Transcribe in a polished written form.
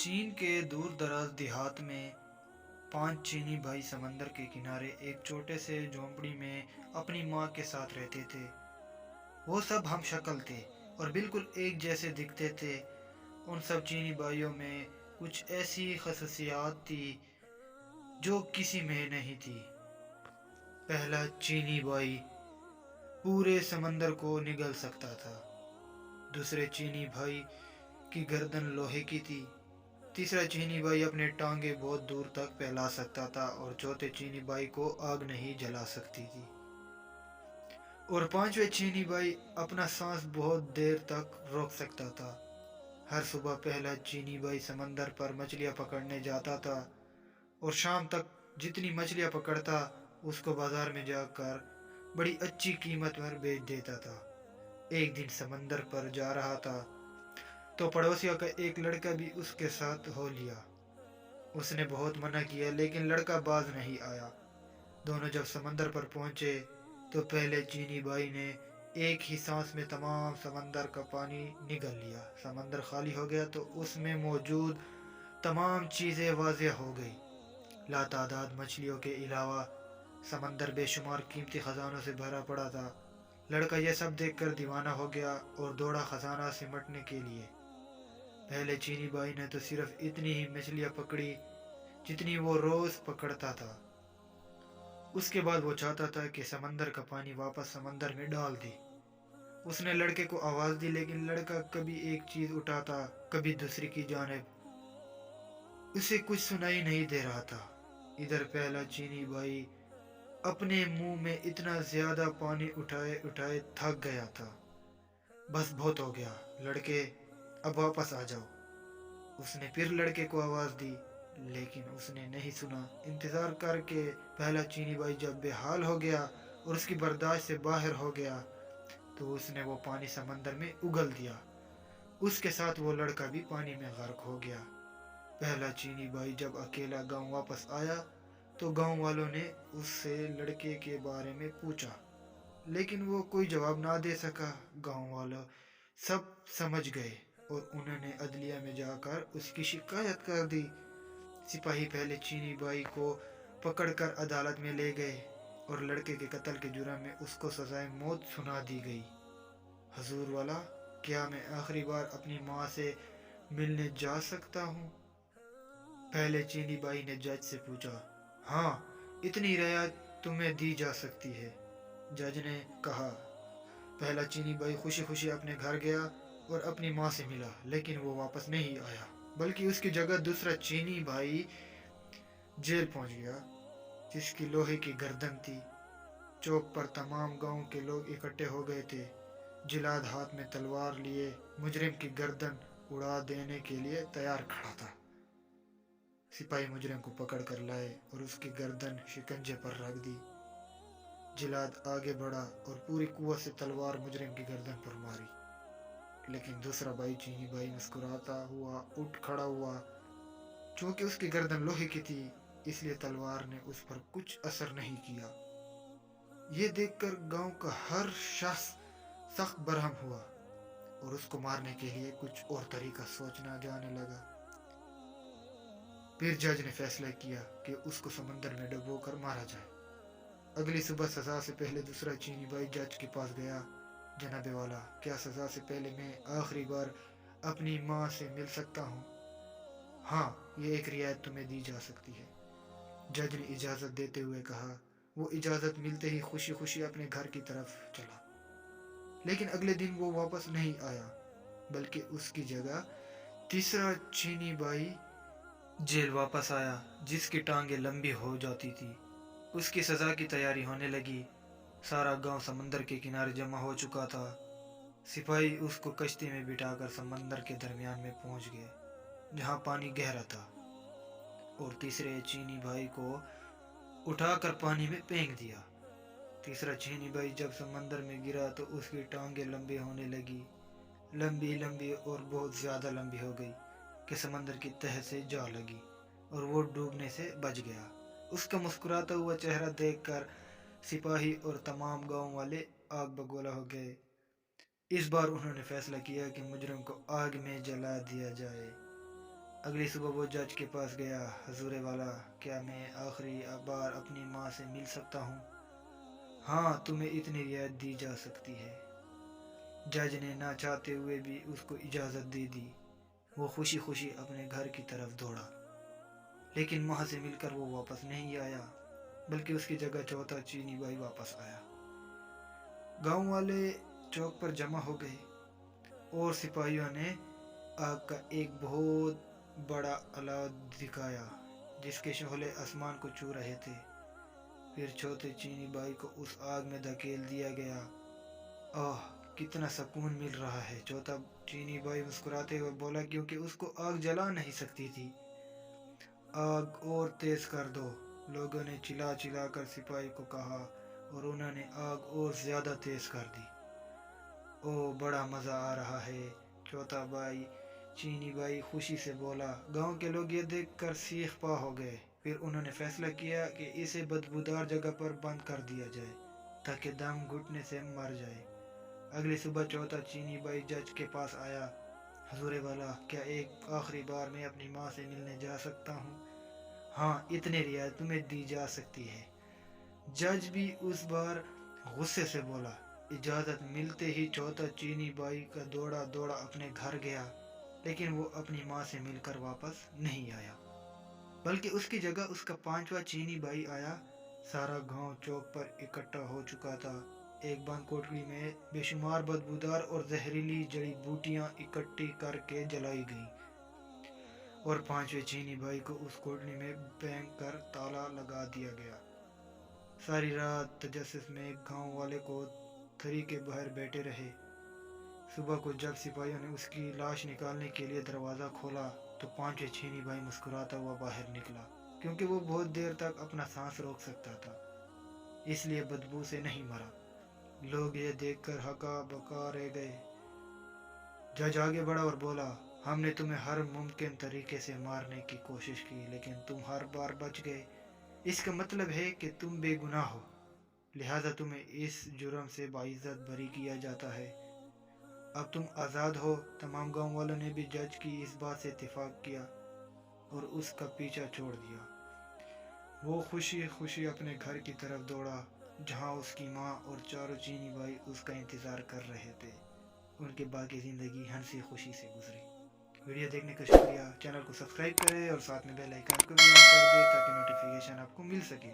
चीन के दूर दराज देहात में 5 चीनी भाई समंदर के किनारे एक छोटे से झोंपड़ी में अपनी माँ के साथ रहते थे। वो सब हम शक्ल थे और बिल्कुल एक जैसे दिखते थे। उन सब चीनी भाइयों में कुछ ऐसी खसूसियात थी जो किसी में नहीं थी। पहला चीनी भाई पूरे समंदर को निगल सकता था। दूसरे चीनी भाई की गर्दन लोहे की थी। तीसरा चीनी भाई अपने टांगे बहुत दूर तक फैला सकता था और चौथे चीनी भाई को आग नहीं जला सकती थी। और पांचवें चीनी भाई अपना सांस बहुत देर तक रोक सकता था। हर सुबह पहला चीनी भाई समंदर पर मछलियां पकड़ने जाता था और शाम तक जितनी मछलियां पकड़ता उसको बाजार में जाकर बड़ी अच्छी कीमत पर बेच देता था। एक दिन समंदर पर जा रहा था तो पड़ोसियों का एक लड़का भी उसके साथ हो लिया। उसने बहुत मना किया लेकिन लड़का बाज नहीं आया। दोनों जब समंदर पर पहुंचे तो पहले चीनी भाई ने एक ही सांस में तमाम समंदर का पानी निगल लिया। समंदर खाली हो गया तो उसमें मौजूद तमाम चीजें वाज़ेह हो गई। लातादाद मछलियों के अलावा समंदर बेशुमार कीमती खजानों से भरा पड़ा था। लड़का यह सब देखकर दीवाना हो गया और दौड़ा खजाना सिमटने के लिए। पहले चीनी भाई ने तो सिर्फ इतनी ही मछलियां पकड़ी जितनी वो रोज पकड़ता था। उसके बाद वो चाहता था कि समंदर का पानी वापस समंदर में डाल दे। उसने लड़के को आवाज दी लेकिन लड़का कभी एक चीज उठाता कभी दूसरी की जानिब। उसे कुछ सुनाई नहीं दे रहा था। इधर पहला चीनी भाई अपने मुंह में इतना ज्यादा पानी उठाए उठाए थक गया था। बस बहुत हो गया लड़के, अब वापस आ जाओ। उसने फिर लड़के को आवाज दी लेकिन उसने नहीं सुना। इंतजार करके पहला चीनी भाई जब बेहाल हो गया और उसकी बर्दाश्त से बाहर हो गया तो उसने वो पानी समंदर में उगल दिया। उसके साथ वो लड़का भी पानी में गर्क हो गया। पहला चीनी भाई जब अकेला गांव वापस आया तो गांव वालों ने उससे लड़के के बारे में पूछा लेकिन वो कोई जवाब ना दे सका। गांव वालों सब समझ गए और उन्होंने अदलिया में जाकर उसकी शिकायत कर दी। सिपाही पहले चीनी भाई को पकड़कर अदालत में ले गए और लड़के के कत्ल के जुर्म में उसको सजाए मौत सुना दी गई। हजूर वाला, क्या मैं आखिरी बार अपनी माँ से मिलने जा सकता हूँ? पहले चीनी भाई ने जज से पूछा। हाँ, इतनी रियायत तुम्हें दी जा सकती है, जज ने कहा। पहला चीनी भाई खुशी खुशी अपने घर गया और अपनी माँ से मिला लेकिन वो वापस नहीं आया बल्कि उसकी जगह दूसरा चीनी भाई जेल पहुंच गया जिसकी लोहे की गर्दन थी। चौक पर तमाम गांव के लोग इकट्ठे हो गए थे। जिलाद हाथ में तलवार लिए मुजरिम की गर्दन उड़ा देने के लिए तैयार खड़ा था। सिपाही मुजरिम को पकड़ कर लाए और उसकी गर्दन शिकंजे पर रख दी। जिलाद आगे बढ़ा और पूरी कुव्वत से तलवार मुजरिम की गर्दन पर मारी लेकिन दूसरा भाई चीनी भाई मुस्कुराता हुआ उठ खड़ा हुआ। चूंकि उसकी गर्दन लोहे की थी इसलिए तलवार ने उस पर कुछ असर नहीं किया। ये देखकर गांव का हर शख्स सख्त बरहम हुआ और उसको मारने के लिए कुछ और तरीका सोचना जाने लगा। फिर जज ने फैसला किया कि उसको समंदर में डुबोकर मारा जाए। अगली सुबह सजा से पहले दूसरा चीनी भाई जज के पास गया। जनाबे वाला, क्या सजा से पहले मैं आखिरी बार अपनी माँ से मिल सकता हूँ? हाँ, ये एक रियायत तुम्हें दी जा सकती है, जज ने इजाजत देते हुए कहा। वो इजाजत मिलते ही खुशी खुशी अपने घर की तरफ चला लेकिन अगले दिन वो वापस नहीं आया बल्कि उसकी जगह तीसरा चीनी भाई जेल वापस आया जिसकी टांगे लंबी हो जाती थी। उसकी सजा की तैयारी होने लगी। सारा गांव समंदर के किनारे जमा हो चुका था। सिपाही उसको कश्ती में बिठाकर समंदर के दरमियान में पहुंच गए जहां पानी गहरा था और तीसरे चीनी भाई को उठाकर पानी में फेंक दिया। तीसरा चीनी भाई जब समंदर में गिरा तो उसकी टांगे लंबी होने लगी, लंबी लंबी और बहुत ज्यादा लंबी हो गई कि समंदर की तह से जा लगी और वो डूबने से बच गया। उसका मुस्कुराता हुआ चेहरा देखकर सिपाही और तमाम गांव वाले आग बगोला हो गए। इस बार उन्होंने फैसला किया कि मुजरिम को आग में जला दिया जाए। अगली सुबह वो जज के पास गया। हजूर वाला, क्या मैं आखिरी बार अपनी माँ से मिल सकता हूँ? हाँ, तुम्हें इतनी रियायत दी जा सकती है। जज ने ना चाहते हुए भी उसको इजाज़त दे दी। वो खुशी खुशी अपने घर की तरफ दौड़ा, लेकिन माँ से मिलकर वो वापस नहीं आया, बल्कि उसकी जगह चौथा चीनी भाई वापस आया। गांव वाले चौक पर जमा हो गए और सिपाहियों ने आग का एक बहुत बड़ा अलाव दिखाया, जिसके शोले आसमान को छू रहे थे। फिर चौथे चीनी भाई को उस आग में धकेल दिया गया। आह, कितना सुकून मिल रहा है, चौथा चीनी भाई मुस्कुराते हुए बोला, क्योंकि उसको आग जला नहीं सकती थी। आग और तेज कर दो, लोगों ने चिल्ला चिल्ला कर सिपाही को कहा, और उन्होंने आग और ज्यादा तेज कर दी। ओह, बड़ा मजा आ रहा है, चौथा भाई चीनी भाई खुशी से बोला। गांव के लोग ये देखकर सीख पा हो गए। फिर उन्होंने फैसला किया कि इसे बदबूदार जगह पर बंद कर दिया जाए, ताकि दम घुटने से मर जाए। अगली सुबह चौथा चीनी भाई जज के पास आया। हजूर वाला, क्या एक आखिरी बार मैं अपनी माँ से मिलने जा सकता हूँ? हाँ, इतने रियायत तुम्हें दी जा सकती है। जज भी उस बार गुस्से से बोला। इजाज़त मिलते ही चौथा चीनी भाई का दौड़ा दौड़ा अपने घर गया, लेकिन वो अपनी माँ से मिलकर वापस नहीं आया, बल्कि उसकी जगह उसका पांचवा चीनी भाई आया। सारा गांव चौक पर इकट्ठा हो चुका था। एक बंद कोठरी में बेशुमार बदबूदार और जहरीली जड़ी बूटियां इकट्ठी करके जलाई गई, और पांचवें चीनी भाई को उस कोठरी में बैंग कर ताला लगा दिया गया। सारी रात तजस्सुस में गांव वाले को थरी के बाहर बैठे रहे। सुबह को जब सिपाहियों ने उसकी लाश निकालने के लिए दरवाज़ा खोला, तो पांचवें चीनी भाई मुस्कुराता हुआ बाहर निकला, क्योंकि वो बहुत देर तक अपना सांस रोक सकता था, इसलिए बदबू से नहीं मरा। लोग ये देखकर हका बका रह गए। जज आगे बढ़ा और बोला, हमने तुम्हें हर मुमकिन तरीके से मारने की कोशिश की, लेकिन तुम हर बार बच गए। इसका मतलब है कि तुम बेगुनाह हो, लिहाजा तुम्हें इस जुर्म से बाइज्जत बरी किया जाता है। अब तुम आज़ाद हो। तमाम गांव वालों ने भी जज की इस बात से इत्तेफाक किया और उसका पीछा छोड़ दिया। वो खुशी खुशी अपने घर की तरफ दौड़ा, जहां उसकी माँ और चारों चीनी भाई उसका इंतज़ार कर रहे थे। उनकी बाकी ज़िंदगी हंसी खुशी से गुजरी। वीडियो देखने का शुक्रिया। चैनल को सब्सक्राइब करें और साथ में बेल आइकन को भी ऑन कर दें, ताकि नोटिफिकेशन आपको मिल सके।